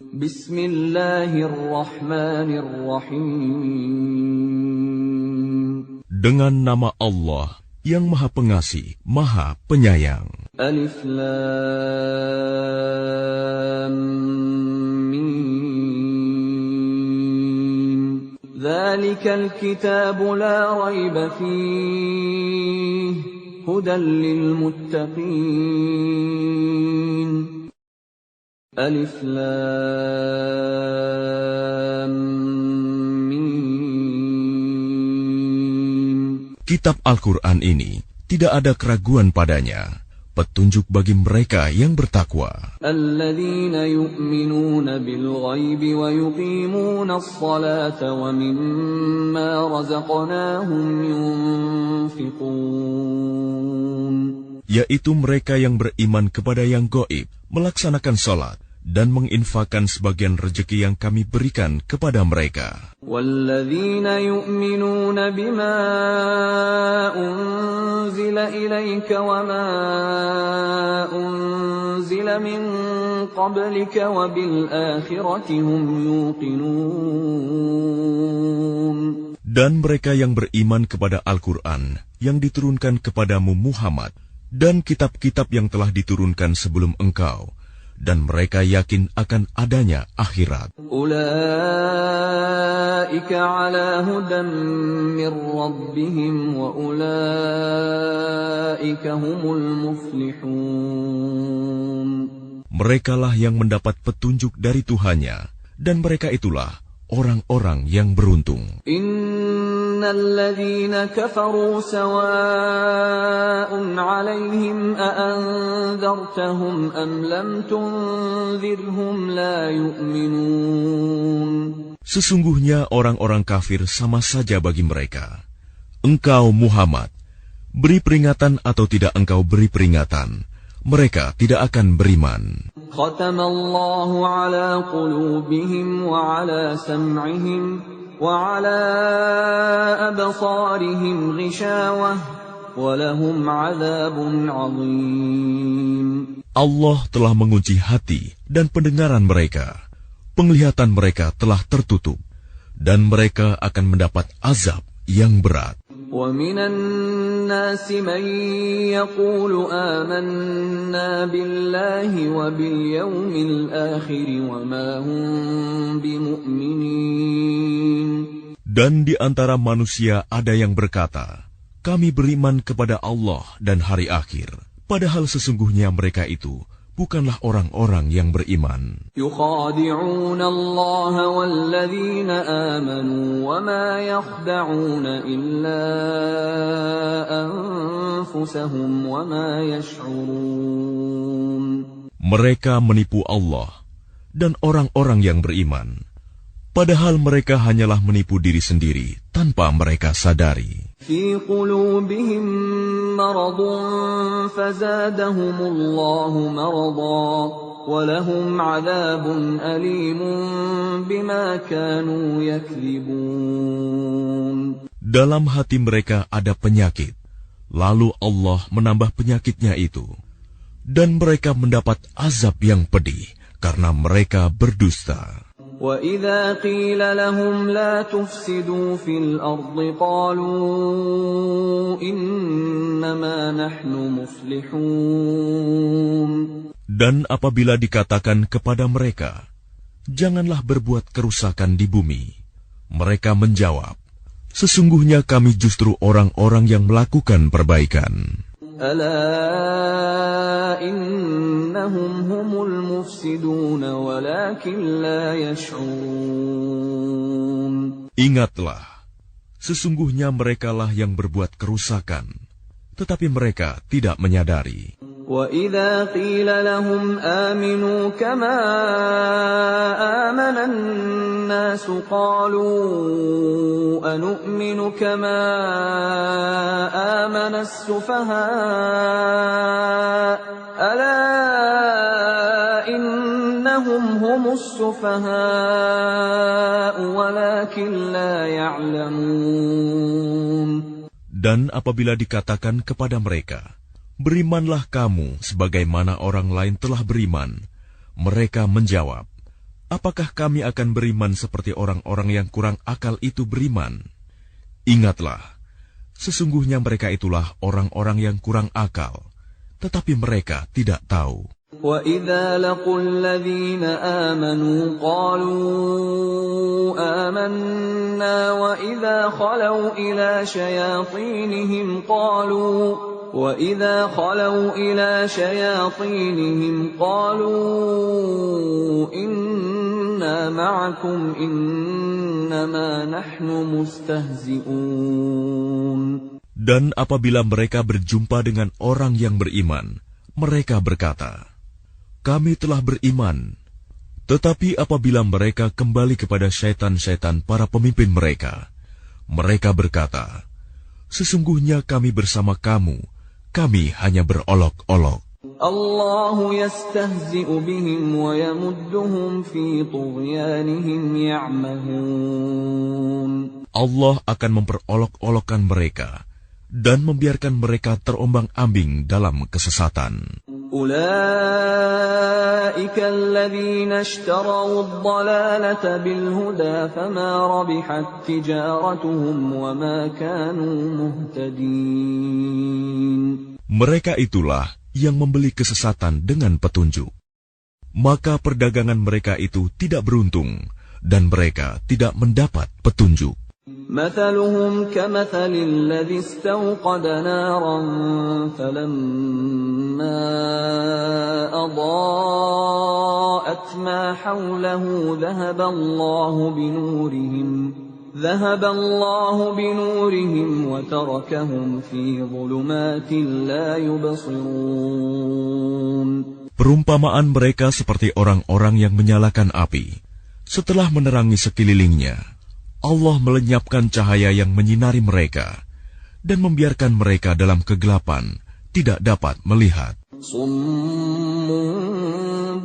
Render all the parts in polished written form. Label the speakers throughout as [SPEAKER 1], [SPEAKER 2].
[SPEAKER 1] Bismillahirrahmanirrahim.
[SPEAKER 2] Dengan nama Allah yang Maha Pengasih, Maha Penyayang.
[SPEAKER 1] Alif Lam Mim. Dzalikal kitabu la raiba fihi hudan lil muttaqin. Alif Lam Mim.
[SPEAKER 2] Kitab Al-Quran ini tidak ada keraguan padanya, petunjuk bagi mereka yang bertakwa.
[SPEAKER 1] Alladzina yu'minuna bil ghaibi wa yuqimuna as-salata wa mimma razaqnahum yunfiqun.
[SPEAKER 2] Yaitu mereka yang beriman kepada yang gaib, melaksanakan salat, dan menginfakkan sebagian rezeki yang kami berikan kepada mereka.
[SPEAKER 1] Walladzina yu'minuna bima unzila ilaika wa ma unzila min qablika wa bil akhirati hum yuqinun.
[SPEAKER 2] Dan mereka yang beriman kepada Al-Quran yang diturunkan kepadamu Muhammad, dan kitab-kitab yang telah diturunkan sebelum engkau, dan mereka yakin akan adanya akhirat.
[SPEAKER 1] Ulaika ala hudan min rabbihim wa ulaika humul muflihun.
[SPEAKER 2] Merekalah yang mendapat petunjuk dari Tuhannya, dan mereka itulah orang-orang yang beruntung.
[SPEAKER 1] Innalladzina kafaru sawa'un 'alaihim a'anzartahum am lam tunzirhum la yu'minun.
[SPEAKER 2] Sesungguhnya orang-orang kafir sama saja bagi mereka. Engkau Muhammad, beri peringatan atau tidak engkau beri peringatan, mereka tidak akan beriman.
[SPEAKER 1] Khatamallahu 'ala qulubihim wa 'ala sam'ihim wa 'ala absarihim ghishawah wa lahum 'adzabun 'adzim.
[SPEAKER 2] Allah telah mengunci hati dan pendengaran mereka. Penglihatan mereka telah tertutup, dan mereka akan mendapat azab yang berat.
[SPEAKER 1] وَمِنَ النَّاسِ مَن يَقُولُ آمَنَّا بِاللَّهِ وَبِالْيَوْمِ الْآخِرِ وَمَا هُم بِمُؤْمِنِينَ.
[SPEAKER 2] Dan di antara manusia ada yang berkata, kami beriman kepada Allah dan hari akhir, padahal sesungguhnya mereka itu bukanlah orang-orang yang beriman.
[SPEAKER 1] يُخَادِعُونَ اللَّهَ وَالَّذِينَ آمَنُوا وَمَا يَخْدَعُونَ إِلَّا أَنفُسَهُمْ وَمَا يَشْعُرُونَ. Mereka
[SPEAKER 2] menipu Allah dan orang-orang yang beriman, padahal mereka hanyalah menipu diri sendiri tanpa mereka sadari.
[SPEAKER 1] في قلوبهم مرض فزادهم الله مرضا ولهم عذاب أليم بما كانوا يكذبون.
[SPEAKER 2] Dalam hati mereka ada penyakit, lalu Allah menambah penyakitnya itu, dan mereka mendapat azab yang pedih karena mereka berdusta.
[SPEAKER 1] وَإِذَا قِيلَ لَهُمْ لَا تُفْسِدُوا فِي الْأَرْضِ قَالُوا إِنَّمَا نَحْنُ مُصْلِحُونَ.
[SPEAKER 2] Dan apabila dikatakan kepada mereka, janganlah berbuat kerusakan di bumi, mereka menjawab, sesungguhnya kami justru orang-orang yang melakukan perbaikan.
[SPEAKER 1] ألا إنهم هم المفسدون ولكن لا يشعرون.
[SPEAKER 2] Ingatlah, sesungguhnya merekalah yang berbuat kerusakan, tetapi mereka tidak menyadari.
[SPEAKER 1] وَإِذَا قِيلَ لَهُمْ آمِنُوا كَمَا آمَنَ النَّاسُ قَالُوا أَنُؤْمِنُ كَمَا آمَنَ السُّفَهَاءُ أَلَا إِنَّهُمْ هُمُ السُّفَهَاءُ وَلَكِنْ لَا يَعْلَمُونَ.
[SPEAKER 2] Dan apabila dikatakan kepada mereka, berimanlah kamu sebagaimana orang lain telah beriman, mereka menjawab, apakah kami akan beriman seperti orang-orang yang kurang akal itu beriman? Ingatlah, sesungguhnya mereka itulah orang-orang yang kurang akal, tetapi mereka tidak tahu.
[SPEAKER 1] وَإِذَا لَقُوا الَّذِينَ آمَنُوا قَالُوا آمَنَّا وَإِذَا خَلَوْا إِلَى شَيَاطِينِهِمْ قَالُوا إِنَّا مَعَكُمْ إِنَّمَا نَحْنُ مُسْتَهْزِئُونَ.
[SPEAKER 2] Dan apabila mereka berjumpa dengan orang yang beriman, mereka berkata, "Kami telah beriman." Tetapi apabila mereka kembali kepada syaitan-syaitan para pemimpin mereka, mereka berkata, "Sesungguhnya kami bersama kamu, kami hanya berolok-olok."
[SPEAKER 1] Allahu yastahzi'u bihim wa yamudduhum fi tughyanihim ya'mahun.
[SPEAKER 2] Allah akan memperolok-olokkan mereka dan membiarkan mereka terombang-ambing dalam kesesatan.
[SPEAKER 1] Ulaika alladhina ishtaraw ad-dalalata bil huda fama rabihat tijaratuhum wa ma kanu muhtadin.
[SPEAKER 2] Mereka itulah yang membeli kesesatan dengan petunjuk. Maka perdagangan mereka itu tidak beruntung dan mereka tidak mendapat petunjuk.
[SPEAKER 1] مثلهم كمثل الذي استوقد نارا فلما أضاءت ما حوله ذهب الله بنورهم وتركهم في ظلمات لا يبصرون.
[SPEAKER 2] Perumpamaan mereka seperti orang-orang yang menyalakan api. Setelah menerangi sekelilingnya, Allah melenyapkan cahaya yang menyinari mereka dan membiarkan mereka dalam kegelapan, tidak dapat melihat.
[SPEAKER 1] Summun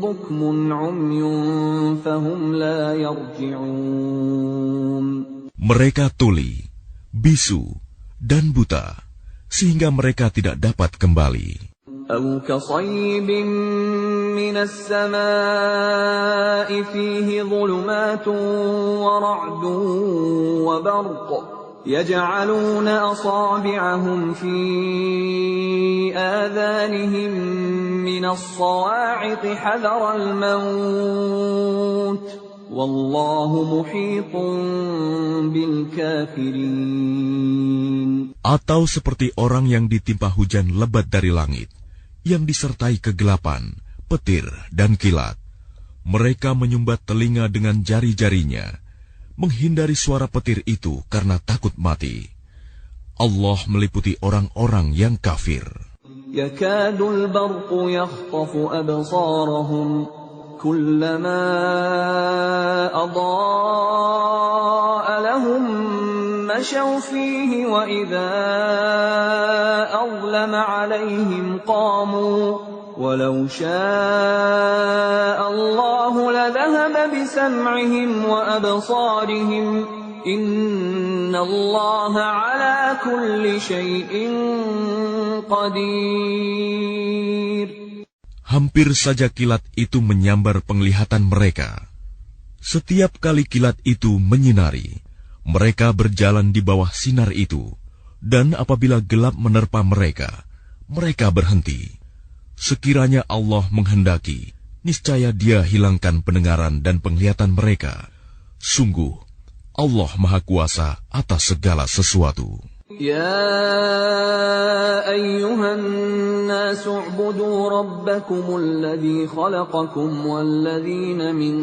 [SPEAKER 1] bukmun umyun fahum la yarji'un.
[SPEAKER 2] Mereka tuli, bisu, dan buta, sehingga mereka tidak dapat kembali.
[SPEAKER 1] أو كصيب من السماء فيه ظلمات ورعد وبرق يجعلون أصابعهم في آذانهم من الصواعق حذر الموت والله محيط بالكافرين.
[SPEAKER 2] Atau seperti orang yang ditimpa hujan lebat dari langit, yang disertai kegelapan, petir, dan kilat. Mereka menyumbat telinga dengan jari-jarinya, menghindari suara petir itu karena takut mati. Allah meliputi orang-orang yang kafir.
[SPEAKER 1] Yakadul barqu yakhtafu absarahum kullama adaa lahum mashaw fihi wa idza azlama alaihim qamu walau syaa Allah ladhahaba bisam'ihim wa absarihim inna Allah ala kulli shay'in qadir.
[SPEAKER 2] Hampir saja kilat itu menyambar penglihatan mereka. Setiap kali kilat itu menyinari, mereka berjalan di bawah sinar itu, dan apabila gelap menerpa mereka, mereka berhenti. Sekiranya Allah menghendaki, niscaya Dia hilangkan pendengaran dan penglihatan mereka. Sungguh, Allah Maha Kuasa atas segala sesuatu.
[SPEAKER 1] Ya ayyuhan nasu u'budu rabbakumul ladzi khalaqakum walladzina min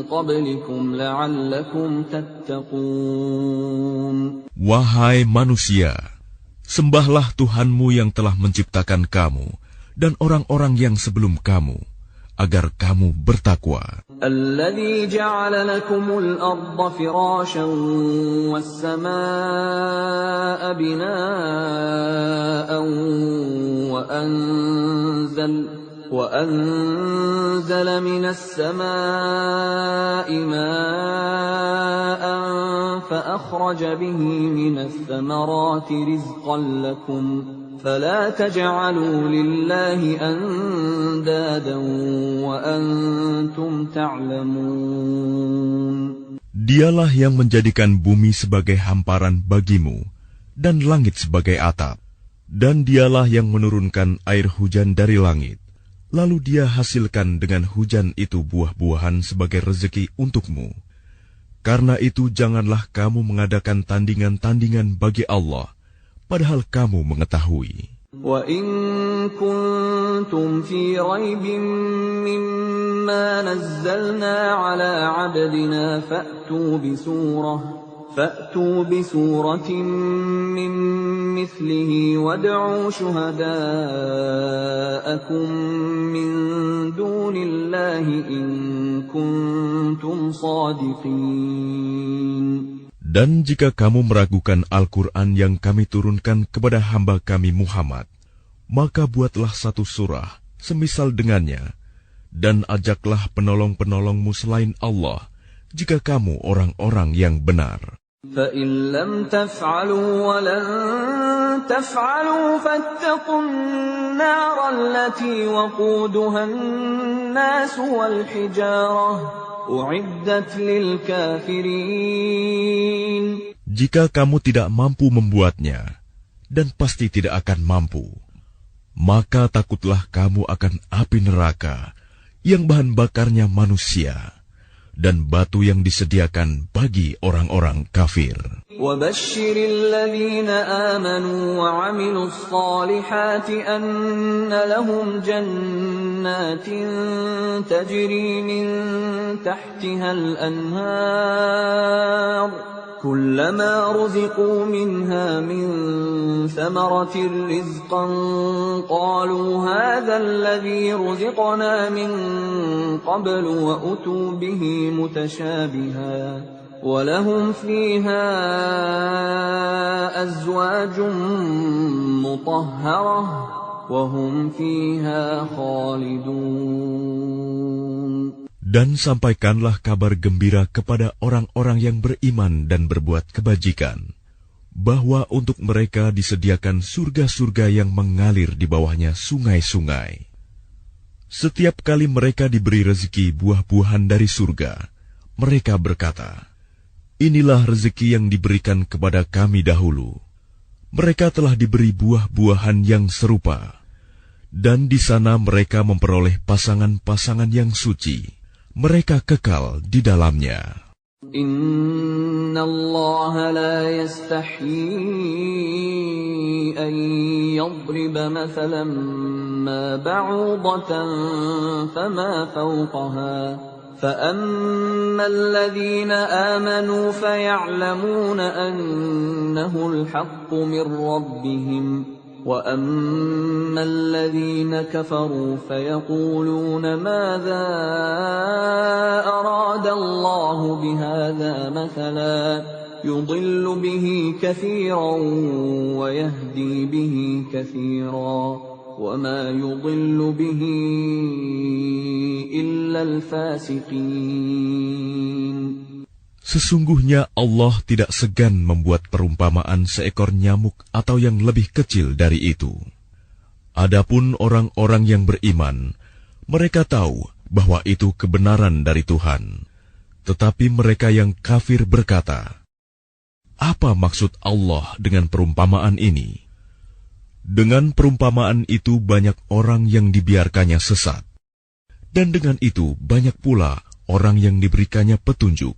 [SPEAKER 1] qablikum la'allakum tattaqun.
[SPEAKER 2] Wahai manusia, sembahlah Tuhanmu yang telah menciptakan kamu dan orang-orang yang sebelum kamu, agar kamu bertakwa.
[SPEAKER 1] Alladzi ja'ala lakumul arda firasyan was samaa'a binaa'an wa anzala minas samaa'i maa'an fa akhraja bihi minas thamarati rizqan lakum فلا تجعلوا لله أندادا وأنتم تعلمون.
[SPEAKER 2] Dialah yang menjadikan bumi sebagai hamparan bagimu dan langit sebagai atap. Dan dialah yang menurunkan air hujan dari langit. Lalu dia hasilkan dengan hujan itu buah-buahan sebagai rezeki untukmu. Karena itu janganlah kamu mengadakan tandingan-tandingan bagi Allah, padahal kamu mengetahui.
[SPEAKER 1] وَإِن كُنتُمْ فِي رَيْبٍ مِّمَّا نَزَّلْنَا عَلَىٰ عَبْدِنَا فَأْتُوا بِسُورَةٍ مِّن مِّثْلِهِ وَادْعُوا شُهَدَاءَكُم مِّن دُونِ اللَّهِ إِن كُنتُمْ صَادِقِينَ.
[SPEAKER 2] Dan jika kamu meragukan Al-Quran yang kami turunkan kepada hamba kami Muhammad, maka buatlah satu surah semisal dengannya, dan ajaklah penolong-penolongmu selain Allah, jika kamu orang-orang yang benar.
[SPEAKER 1] فَإِن لَّمْ تَفْعَلُوا وَلَن تَفْعَلُوا فَاتَّقُوا النَّارَ الَّتِي وَقُودُهَا النَّاسُ وَالْحِجَارَةُ أُعِدَّتْ لِلْكَافِرِينَ.
[SPEAKER 2] Jika kamu tidak mampu membuatnya, dan pasti tidak akan mampu, maka takutlah kamu akan api neraka yang bahan bakarnya manusia dan batu yang disediakan bagi orang-orang kafir.
[SPEAKER 1] وَبَشِّرِ الَّذِينَ آمَنُوا وَعَمِلُوا الصَّالِحَاتِ أَنَّ لَهُمْ جَنَّاتٍ تَجْرِي مِن تَحْتِهَا الْأَنْهَارُ كُلَّمَا رُزِقُوا مِنْهَا مِن ثَمَرَةٍ رِّزْقًا قَالُوا هَٰذَا الَّذِي رُزِقْنَا مِن قَبْلُ وَأُتُوا بِهِ مُتَشَابِهًا وَلَهُمْ فِيهَا أَزْوَاجٌ مُّطَهَّرَةٌ وَهُمْ فِيهَا خَالِدُونَ.
[SPEAKER 2] Dan sampaikanlah kabar gembira kepada orang-orang yang beriman dan berbuat kebajikan, bahwa untuk mereka disediakan surga-surga yang mengalir di bawahnya sungai-sungai. Setiap kali mereka diberi rezeki buah-buahan dari surga, mereka berkata, "Inilah rezeki yang diberikan kepada kami dahulu." Mereka telah diberi buah-buahan yang serupa, dan di sana mereka memperoleh pasangan-pasangan yang suci. Mereka kekal di dalamnya.
[SPEAKER 1] Inna Allah la yastahi an yadriba mathalan ma ba'udatan fama fawqaha فأما الذين آمنوا فيعلمون أنه الحق من ربهم وأما الذين كفروا فيقولون ماذا أراد الله بهذا مثلا يضل به كثيرا ويهدي به كثيرا وما يضل به إلا الفاسقين.
[SPEAKER 2] Sesungguhnya Allah tidak segan membuat perumpamaan seekor nyamuk atau yang lebih kecil dari itu. Adapun orang-orang yang beriman, mereka tahu bahwa itu kebenaran dari Tuhan. Tetapi mereka yang kafir berkata, "Apa maksud Allah dengan perumpamaan ini?" Dengan perumpamaan itu banyak orang yang dibiarkannya sesat. Dan dengan itu banyak pula orang yang diberikannya petunjuk.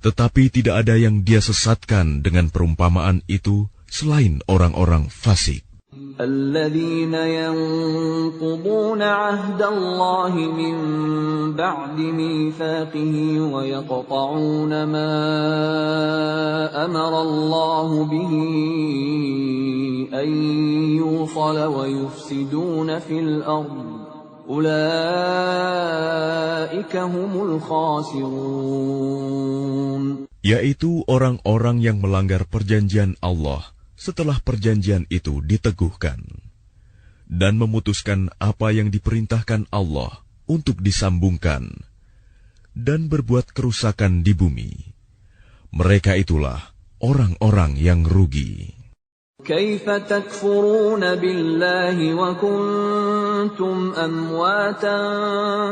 [SPEAKER 2] Tetapi tidak ada yang dia sesatkan dengan perumpamaan itu selain orang-orang fasik.
[SPEAKER 1] الذين ينقضون عهد الله من بعد ميثاقه ويقطعون ما أمر الله به أن يوصل ويفسدون في الأرض أولئك هم الخاسرون.
[SPEAKER 2] Yaitu orang-orang yang melanggar perjanjian Allah setelah perjanjian itu diteguhkan, dan memutuskan apa yang diperintahkan Allah untuk disambungkan, dan berbuat kerusakan di bumi. Mereka itulah orang-orang yang rugi.
[SPEAKER 1] كيف تكفرون بالله وكنتم أمواتا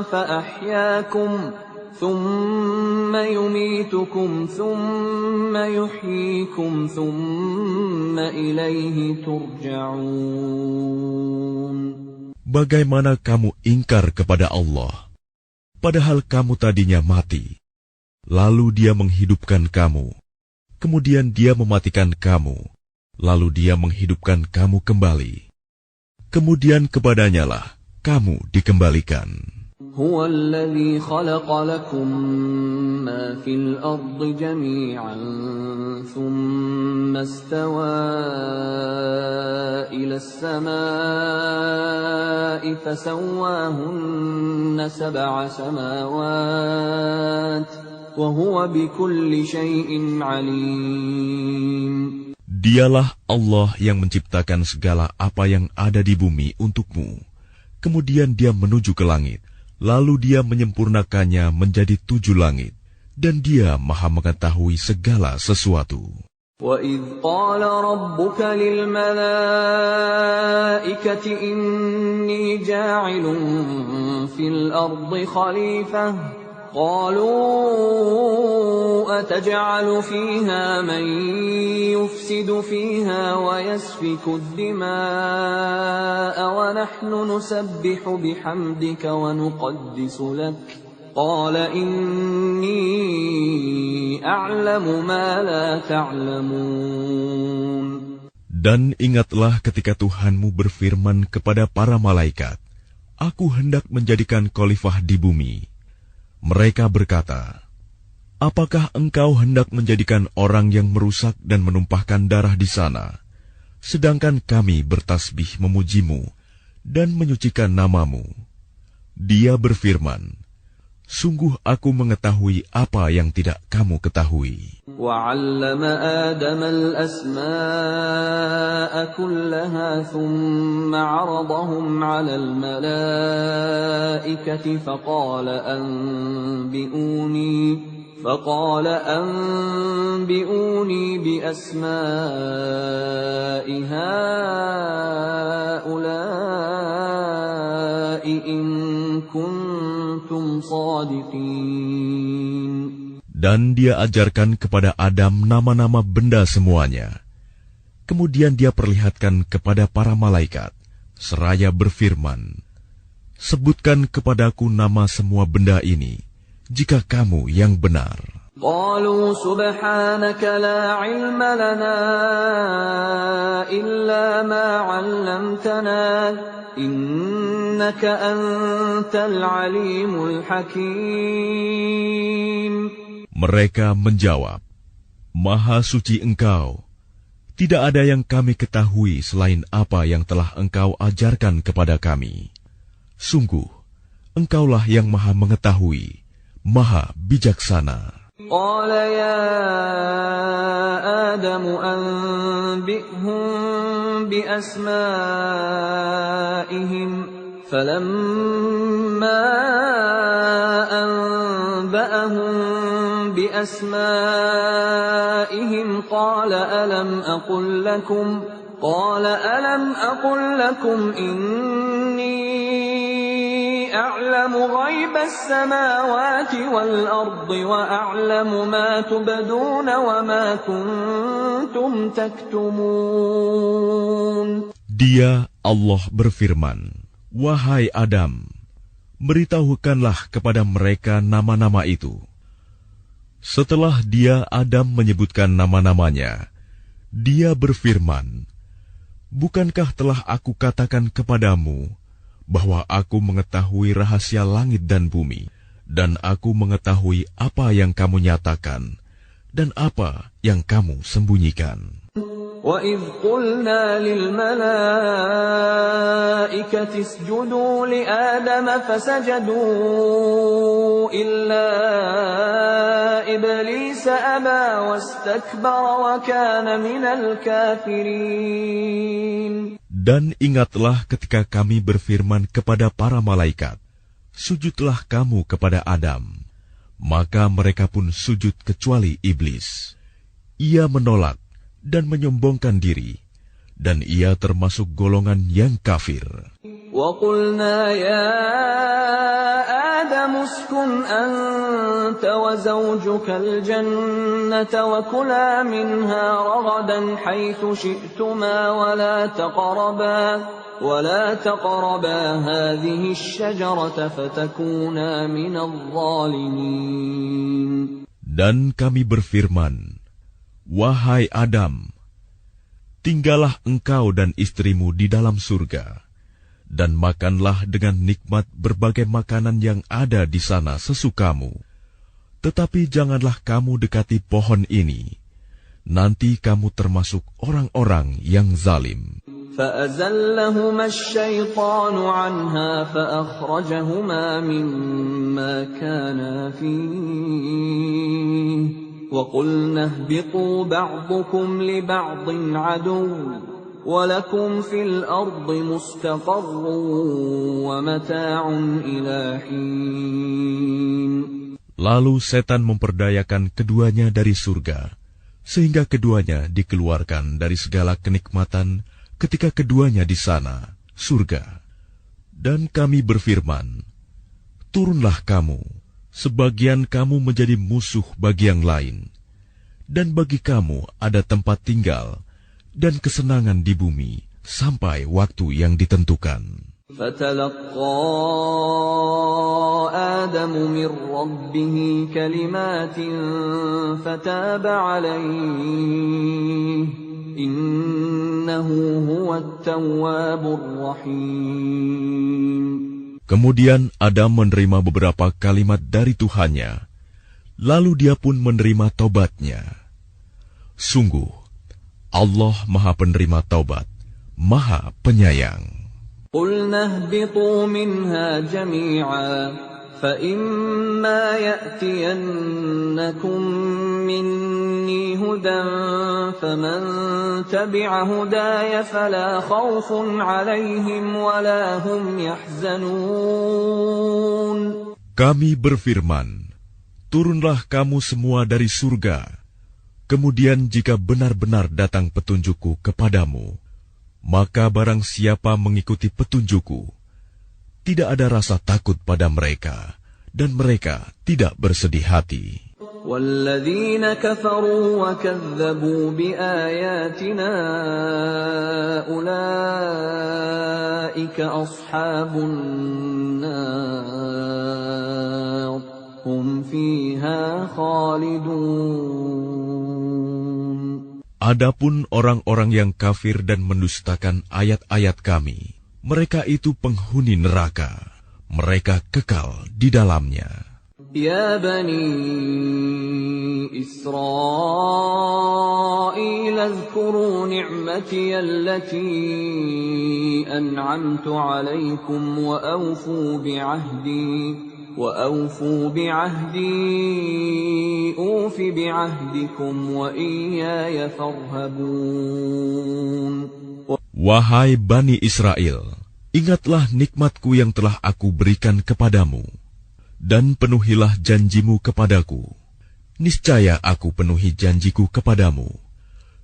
[SPEAKER 1] فأحياكم ثم يميتكم ثم يحييكم ثم إليه ترجعون.
[SPEAKER 2] Bagaimana kamu ingkar kepada Allah, padahal kamu tadinya mati, lalu Dia menghidupkan kamu, kemudian Dia mematikan kamu, lalu Dia menghidupkan kamu kembali. Kemudian kepadanya-lah kamu dikembalikan.
[SPEAKER 1] هو الذي خلق لكم ما في الأرض جميعا ثم استوى إلى السماء فسواهن 7 سماوات وهو بكل شيء عليم.
[SPEAKER 2] Dialah Allah yang menciptakan segala apa yang ada di bumi untukmu. Kemudian Dia menuju ke langit. Lalu Dia menyempurnakannya menjadi 7 langit, dan Dia Maha mengetahui segala sesuatu.
[SPEAKER 1] وَإِذْ قَالَ رَبُّكَ لِلْمَلَائِكَةِ إِنِّي جَاعِلٌ فِي الْأَرْضِ خَلِيفَةً قَالُوا أَتَجْعَلُ فِيهَا مَن يُفْسِدُ فِيهَا وَيَسْفِكُ الدِّمَاءَ وَنَحْنُ نُسَبِّحُ بِحَمْدِكَ وَنُقَدِّسُ لَكَ قَالَ إِنِّي أَعْلَمُ مَا لَا تَعْلَمُونَ.
[SPEAKER 2] Dan ingatlah ketika Tuhanmu berfirman kepada para malaikat, Aku hendak menjadikan khalifah di bumi. Mereka berkata, Apakah engkau hendak menjadikan orang yang merusak dan menumpahkan darah di sana, sedangkan kami bertasbih memujimu dan menyucikan namamu? Dia berfirman, Sungguh aku mengetahui apa yang tidak kamu ketahui.
[SPEAKER 1] وَعَلَّمَ آدَمَ الْأَسْمَاءَ كُلَّهَا ثُمَّ عَرَضَهُمْ عَلَى الْمَلَائِكَةِ فقال أنبئوني بأسماء هؤلاء إن كنتم صادقين.
[SPEAKER 2] Dan Dia ajarkan kepada Adam nama-nama benda semuanya. Kemudian Dia perlihatkan kepada para malaikat, seraya berfirman, Sebutkan kepadaku nama semua benda ini, jika kamu yang benar.
[SPEAKER 1] قالوا سبحانك لا علم لنا إلا ما علمتنا إنك أنت العليم الحكيم.
[SPEAKER 2] Mereka menjawab, Maha suci Engkau, tidak ada yang kami ketahui selain apa yang telah Engkau ajarkan kepada kami. Sungguh, Engkaulah yang Maha mengetahui, Maha bijaksana.
[SPEAKER 1] قال يا آدم أنبئهم بأسمائهم فلما أنبأهم بأسمائهم قال ألم أقل لكم إني أعلم غيب السماوات والأرض وأعلم ما تبدون وما كنتم تكتمون.
[SPEAKER 2] Dia, Allah berfirman, Wahai Adam, beritahukanlah kepada mereka nama-nama itu. Setelah Dia, Adam, menyebutkan nama-namanya, Dia berfirman, Bukankah telah aku katakan kepadamu bahwa aku mengetahui rahasia langit dan bumi, dan aku mengetahui apa yang kamu nyatakan dan apa yang kamu sembunyikan.
[SPEAKER 1] وَإِذْ قُلْنَا لِلْمَلَائِكَةِ اسْجُدُوا لِآدَمَ فَسَجَدُوا إِلَّا إِبْلِيسَ أَبَى وَاسْتَكْبَرَ وَكَانَ مِنَ الْكَافِرِينَ.
[SPEAKER 2] Dan ingatlah ketika kami berfirman kepada para malaikat, Sujudlah kamu kepada Adam. Maka mereka pun sujud kecuali iblis. Ia menolak dan menyombongkan diri, dan ia termasuk golongan yang kafir.
[SPEAKER 1] وَقُلْنَا يَا آدَمُ اسْكُنْ أَنْتَ وَزَوْجُكَ الْجَنَّةَ وَكُلَا مِنْهَا رَغَدًا حَيْثُ شِئْتُمَا وَلَا تَقْرَبَا هَذِهِ الشَّجَرَةَ فَتَكُونَا مِنَ الظَّالِمِينَ.
[SPEAKER 2] Dan kami berfirman, wahai Adam, tinggallah engkau dan istrimu di dalam surga, dan makanlah dengan nikmat berbagai makanan yang ada di sana sesukamu. Tetapi janganlah kamu dekati pohon ini, nanti kamu termasuk orang-orang yang zalim.
[SPEAKER 1] فَأَزَلَّهُمَا الشَّيْطَانُ عَنْهَا فَأَخْرَجَهُمَا مِمَّا كَانَا فِيهِ وَقُلْنَا اهْبِطُوا بَعْضُكُمْ لِبَعْضٍ عَدُوٌّ وَلَكُمْ فِي الْأَرْضِ مُسْتَقَرٌّ وَمَتَاعٌ إِلَى حِينٍ.
[SPEAKER 2] Lalu setan memperdayakan keduanya dari surga, sehingga keduanya dikeluarkan dari segala kenikmatan ketika keduanya di sana, surga. Dan kami berfirman, turunlah kamu, sebagian kamu menjadi musuh bagi yang lain, dan bagi kamu ada tempat tinggal dan kesenangan di bumi sampai waktu yang ditentukan.
[SPEAKER 1] فَتَلَقَّى آدَمُ مِنْ رَبِّهِ كَلِمَاتٍ فَتَابَ عَلَيْهِ إِنَّهُ هُوَ التَّوَّابُ الرَّحِيمُ.
[SPEAKER 2] Kemudian Adam menerima beberapa kalimat dari Tuhannya, lalu dia pun menerima taubatnya. Sungguh, Allah Maha Penerima Taubat, Maha Penyayang.
[SPEAKER 1] قُلْنَا اهْبِطُوا مِنْهَا جَمِيعًا فَإِمَّا يَأْتِيَنَّكُمْ مِنِّي هُدًى فَمَنْ تَبِعَ هُدَايَ فَلَا خَوْفٌ عَلَيْهِمْ وَلَا هُمْ يَحْزَنُونَ.
[SPEAKER 2] Kami berfirman, turunlah kamu semua dari surga. Kemudian jika benar-benar datang petunjukku kepadamu, maka barang siapa mengikuti petunjukku, tidak ada rasa takut pada mereka, dan mereka tidak bersedih hati.
[SPEAKER 1] وَالَّذِينَ كَفَرُوا وَكَذَّبُوا بِآيَاتِنَا أُولَئِكَ أَصْحَابُ النَّارِ هُمْ فِيهَا خَالِدُونَ.
[SPEAKER 2] Adapun orang-orang yang kafir dan mendustakan ayat-ayat kami, mereka itu penghuni neraka, mereka kekal di dalamnya.
[SPEAKER 1] Ya Bani Israel, azkuru ni'mati allati an'amtu alaikum wa awfu bi'ahdi أوف بعهدكم وإياي فارهبون.
[SPEAKER 2] Wahai Bani Israel, ingatlah nikmatku yang telah aku berikan kepadamu, dan penuhilah janjimu kepadaku. Niscaya aku penuhi janjiku kepadamu,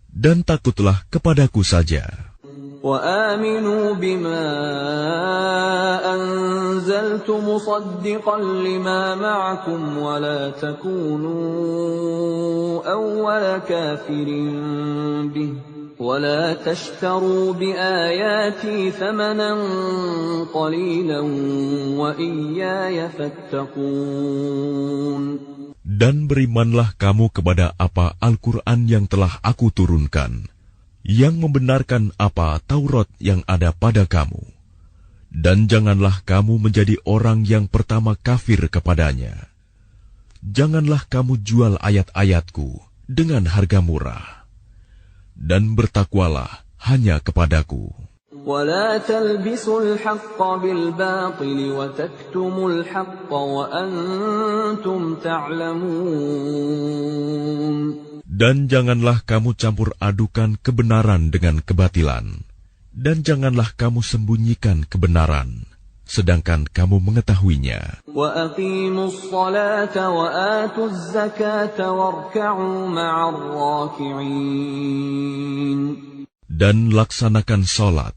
[SPEAKER 2] dan takutlah kepadaku saja.
[SPEAKER 1] وآمنوا بما أنزلت مصدقا لما معكم ولا تكونوا أول كافر به ولا تشتروا بآياتي ثمنا قليلا وإياي فاتقون.
[SPEAKER 2] Dan berimanlah kamu kepada apa Al-Quran yang telah aku turunkan, yang membenarkan apa Taurat yang ada pada kamu. Dan janganlah kamu menjadi orang yang pertama kafir kepadanya. Janganlah kamu jual ayat-ayatku dengan harga murah. Dan bertakwalah hanya kepadaku.
[SPEAKER 1] وَلَا تَلْبِسُوا الْحَقَّ بِالْبَاطِلِ وَتَكْتُمُوا الْحَقَّ وَأَنْتُمْ تَعْلَمُونَ.
[SPEAKER 2] Dan janganlah kamu campur adukan kebenaran dengan kebatilan. Dan janganlah kamu sembunyikan kebenaran, sedangkan kamu mengetahuinya.
[SPEAKER 1] وَأَقِيمُوا الصَّلَاةَ وَآتُوا الزَّكَاةَ وَارْكَعُوا مَعَ الرَّاكِعِينَ.
[SPEAKER 2] Dan laksanakan sholat,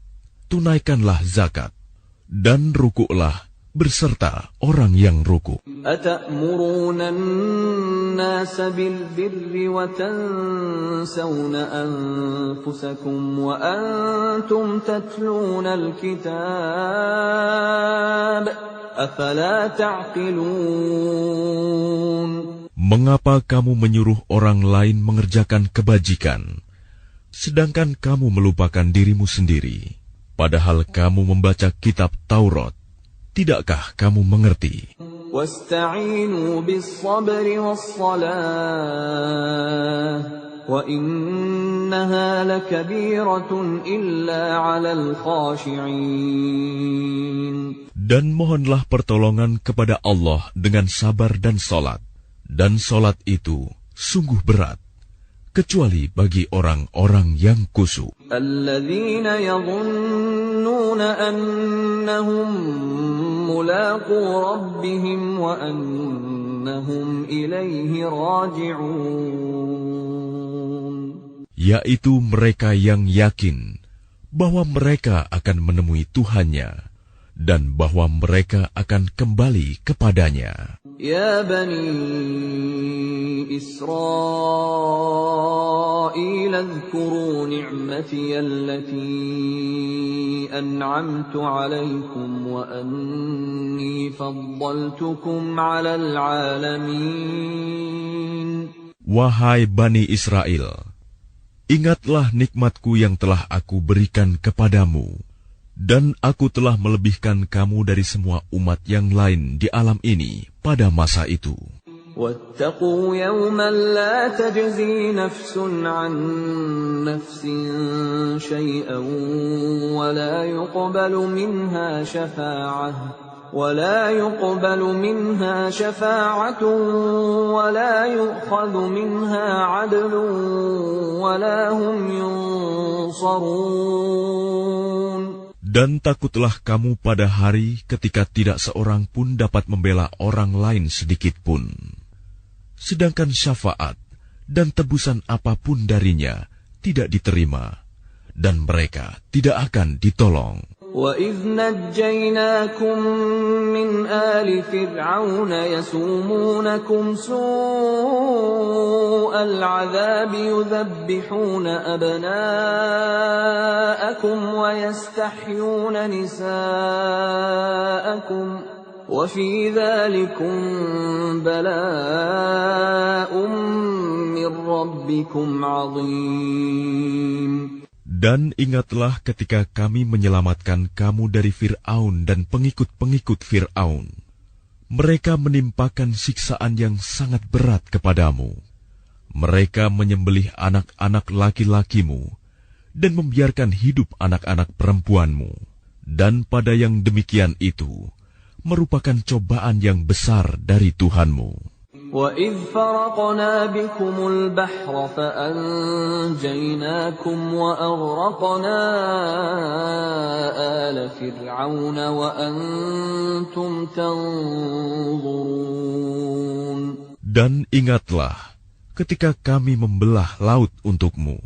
[SPEAKER 2] tunaikanlah zakat, dan rukuklah berserta orang yang rukuk.
[SPEAKER 1] Atamuruna an-nasa bil-birri wa tansawna anfusakum wa antum tatluna al-kitab afala ta'qilun.
[SPEAKER 2] Mengapa kamu menyuruh orang lain mengerjakan kebajikan, sedangkan kamu melupakan dirimu sendiri, padahal kamu membaca kitab Taurat? Tidakkah kamu mengerti?
[SPEAKER 1] Wasta'inu bis-sabri was-salah wa innaha lakabiratun illa 'alal khashi'in.
[SPEAKER 2] Dan mohonlah pertolongan kepada Allah dengan sabar dan salat, dan salat itu sungguh berat, kecuali bagi orang-orang yang khusyuk.
[SPEAKER 1] Alladzina yadhunnuna annahum mulaqu rabbihim wa annahum ilaihi raji'un.
[SPEAKER 2] Yaitu mereka yang yakin bahwa mereka akan menemui Tuhannya dan bahwa mereka akan kembali kepadanya.
[SPEAKER 1] Ya Bani Israel, adhkuru ni'mati allati an'amtu alaykum wa anni faddaltukum 'alal 'alamin.
[SPEAKER 2] Wahai Bani Israel, ingatlah nikmatku yang telah aku berikan kepadamu, dan aku telah melebihkan kamu dari semua umat yang lain di alam ini pada masa itu.
[SPEAKER 1] وَاتَّقُوا يَوْمًا لَا تَجْزِي نَفْسٌ عَنْ نَفْسٍ شَيْئًا وَلَا يُقْبَلُ مِنْهَا شَفَاعَةٌ وَلَا يُؤْخَذُ مِنْهَا عَدْلٌ وَلَا هُمْ يُنصَرُونَ.
[SPEAKER 2] Dan takutlah kamu pada hari ketika tidak seorang pun dapat membela orang lain sedikit pun, sedangkan syafaat dan tebusan apapun darinya tidak diterima, dan mereka tidak akan ditolong.
[SPEAKER 1] وَإِذْ نَجَّيْنَاكُمْ مِنْ آلِ فِرْعَوْنَ يَسُومُونَكُمْ سُوءَ الْعَذَابِ يُذَبِّحُونَ أَبْنَاءَكُمْ وَيَسْتَحْيُونَ نِسَاءَكُمْ وَفِي ذَلِكُمْ بَلَاءٌ مِّن رَّبِّكُمْ عَظِيمٌ.
[SPEAKER 2] Dan ingatlah ketika kami menyelamatkan kamu dari Fir'aun dan pengikut-pengikut Fir'aun. Mereka menimpakan siksaan yang sangat berat kepadamu. Mereka menyembelih anak-anak laki-lakimu dan membiarkan hidup anak-anak perempuanmu. Dan pada yang demikian itu merupakan cobaan yang besar dari Tuhanmu.
[SPEAKER 1] وَإِذْ فَرَقْنَا بِكُمُ الْبَحْرَ فَأَنْجَيْنَاكُمْ وَأَغْرَقْنَا آلَ فِرْعَوْنَ وَأَنْتُمْ تَنْظُرُونَ.
[SPEAKER 2] Dan ingatlah ketika kami membelah laut untukmu,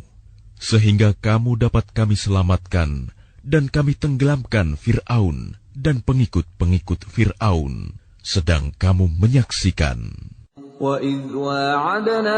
[SPEAKER 2] sehingga kamu dapat kami selamatkan dan kami tenggelamkan Fir'aun dan pengikut-pengikut Fir'aun, sedang kamu menyaksikan.
[SPEAKER 1] وَإِذْ وَاعَدْنَا